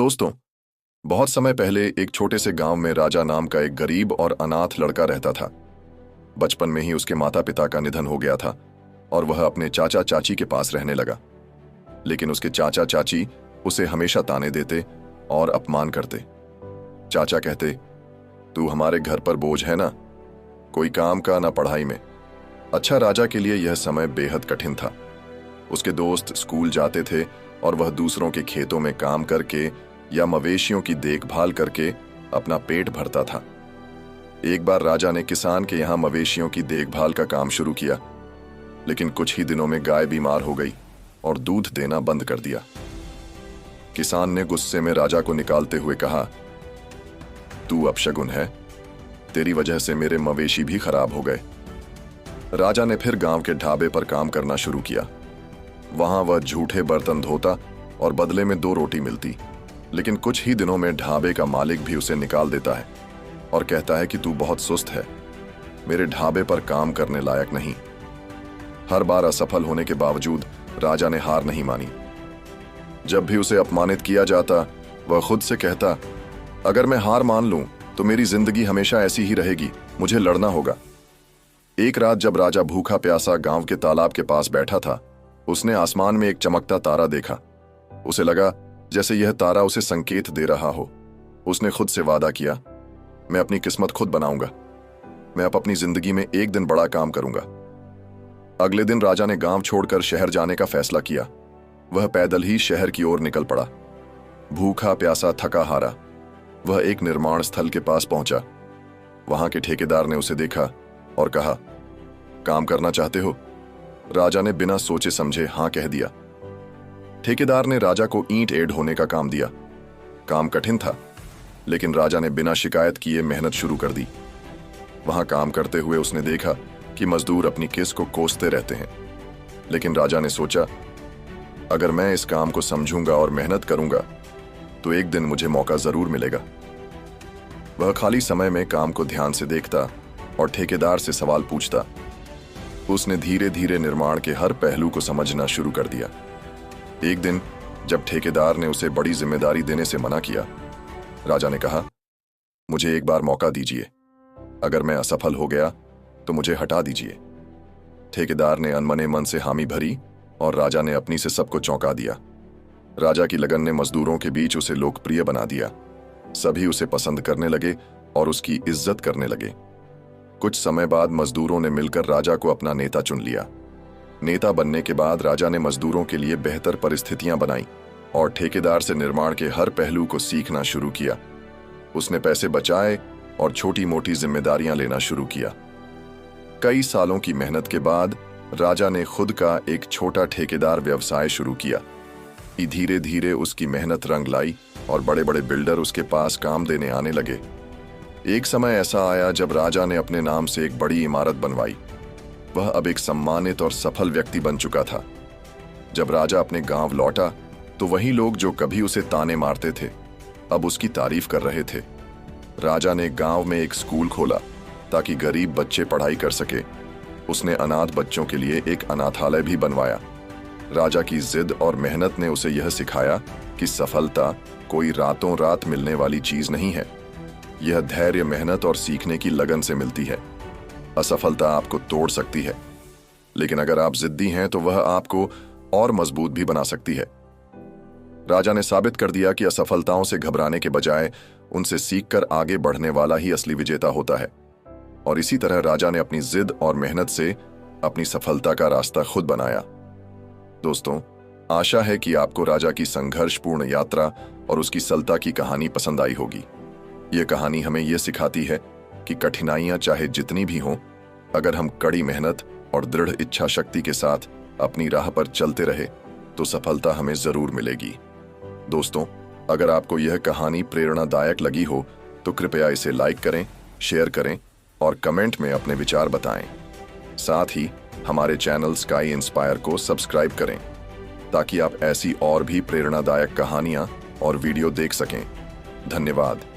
दोस्तों, बहुत समय पहले एक छोटे से गांव में राजा नाम का एक गरीब और अनाथ लड़का रहता था। बचपन में ही उसके माता पिता का निधन हो गया था और वह अपने चाचा चाची के पास रहने लगा। लेकिन उसके चाचा चाची उसे हमेशा ताने देते और अपमान करते। चाचा कहते, तू हमारे घर पर बोझ है ना, कोई काम का ना पढ़ाई में। अच्छा, राजा के लिए यह समय बेहद कठिन था। उसके दोस्त स्कूल जाते थे और वह दूसरों के खेतों में काम करके या मवेशियों की देखभाल करके अपना पेट भरता था। एक बार राजा ने किसान के यहाँ मवेशियों की देखभाल का काम शुरू किया, लेकिन कुछ ही दिनों में गाय बीमार हो गई और दूध देना बंद कर दिया। किसान ने गुस्से में राजा को निकालते हुए कहा, तू अपशगुन है, तेरी वजह से मेरे मवेशी भी खराब हो गए। राजा ने फिर गांव के ढाबे पर काम करना शुरू किया। वहां वह झूठे बर्तन धोता और बदले में 2 रोटी मिलती। लेकिन कुछ ही दिनों में ढाबे का मालिक भी उसे निकाल देता है और कहता है कि तू बहुत सुस्त है, मेरे ढाबे पर काम करने लायक नहीं। हर बार असफल होने के बावजूद राजा ने हार नहीं मानी। जब भी उसे अपमानित किया जाता, वह खुद से कहता, अगर मैं हार मान लूं तो मेरी जिंदगी हमेशा ऐसी ही रहेगी, मुझे लड़ना होगा। एक रात जब राजा भूखा प्यासा गांव के तालाब के पास बैठा था, उसने आसमान में एक चमकता तारा देखा। उसे लगा जैसे यह तारा उसे संकेत दे रहा हो। उसने खुद से वादा किया, मैं अपनी किस्मत खुद बनाऊंगा, मैं अब अपनी जिंदगी में एक दिन बड़ा काम करूंगा। अगले दिन राजा ने गांव छोड़कर शहर जाने का फैसला किया। वह पैदल ही शहर की ओर निकल पड़ा। भूखा प्यासा थका हारा वह एक निर्माण स्थल के पास पहुंचा। वहां के ठेकेदार ने उसे देखा और कहा, काम करना चाहते हो? राजा ने बिना सोचे समझे हां कह दिया। ठेकेदार ने राजा को ईंट एढ़ होने का काम दिया। काम कठिन था, लेकिन राजा ने बिना शिकायत किए मेहनत शुरू कर दी। वहां काम करते हुए उसने देखा कि मजदूर अपनी केस को कोसते रहते हैं। लेकिन राजा ने सोचा, अगर मैं इस काम को समझूंगा और मेहनत करूंगा तो एक दिन मुझे मौका जरूर मिलेगा। वह खाली समय में काम को ध्यान से देखता और ठेकेदार से सवाल पूछता। उसने धीरे धीरे निर्माण के हर पहलू को समझना शुरू कर दिया। एक दिन जब ठेकेदार ने उसे बड़ी जिम्मेदारी देने से मना किया, राजा ने कहा, मुझे एक बार मौका दीजिए, अगर मैं असफल हो गया तो मुझे हटा दीजिए। ठेकेदार ने अनमने मन से हामी भरी और राजा ने अपनी से सबको चौंका दिया। राजा की लगन ने मजदूरों के बीच उसे लोकप्रिय बना दिया। सभी उसे पसंद करने लगे और उसकी इज्जत करने लगे। कुछ समय बाद मजदूरों ने मिलकर राजा को अपना नेता चुन लिया। नेता बनने के बाद राजा ने मजदूरों के लिए बेहतर परिस्थितियां बनाई और ठेकेदार से निर्माण के हर पहलू को सीखना शुरू किया। उसने पैसे बचाए और छोटी मोटी जिम्मेदारियां लेना शुरू किया। कई सालों की मेहनत के बाद राजा ने खुद का एक छोटा ठेकेदार व्यवसाय शुरू किया। धीरे धीरे उसकी मेहनत रंग लाई और बड़े बड़े बिल्डर उसके पास काम देने आने लगे। एक समय ऐसा आया जब राजा ने अपने नाम से एक बड़ी इमारत बनवाई। वह अब एक सम्मानित और सफल व्यक्ति बन चुका था। जब राजा अपने गांव लौटा तो वही लोग जो कभी उसे ताने मारते थे, अब उसकी तारीफ कर रहे थे। राजा ने गांव में एक स्कूल खोला ताकि गरीब बच्चे पढ़ाई कर सके। उसने अनाथ बच्चों के लिए एक अनाथालय भी बनवाया। राजा की जिद और मेहनत ने उसे यह सिखाया कि सफलता कोई रातों रात मिलने वाली चीज नहीं है। यह धैर्य, मेहनत और सीखने की लगन से मिलती है। असफलता आपको तोड़ सकती है, लेकिन अगर आप जिद्दी हैं तो वह आपको और मजबूत भी बना सकती है। राजा ने साबित कर दिया कि असफलताओं से घबराने के बजाय उनसे सीखकर आगे बढ़ने वाला ही असली विजेता होता है। और इसी तरह राजा ने अपनी जिद और मेहनत से अपनी सफलता का रास्ता खुद बनाया। दोस्तों, आशा है कि आपको राजा की संघर्षपूर्ण यात्रा और उसकी सफलता की कहानी पसंद आई होगी। यह कहानी हमें यह सिखाती है कि कठिनाइयां चाहे जितनी भी हों, अगर हम कड़ी मेहनत और दृढ़ इच्छा शक्ति के साथ अपनी राह पर चलते रहे तो सफलता हमें जरूर मिलेगी। दोस्तों, अगर आपको यह कहानी प्रेरणादायक लगी हो तो कृपया इसे लाइक करें, शेयर करें और कमेंट में अपने विचार बताएं। साथ ही हमारे चैनल स्काई इंस्पायर को सब्सक्राइब करें ताकि आप ऐसी और भी प्रेरणादायक कहानियां और वीडियो देख सकें। धन्यवाद।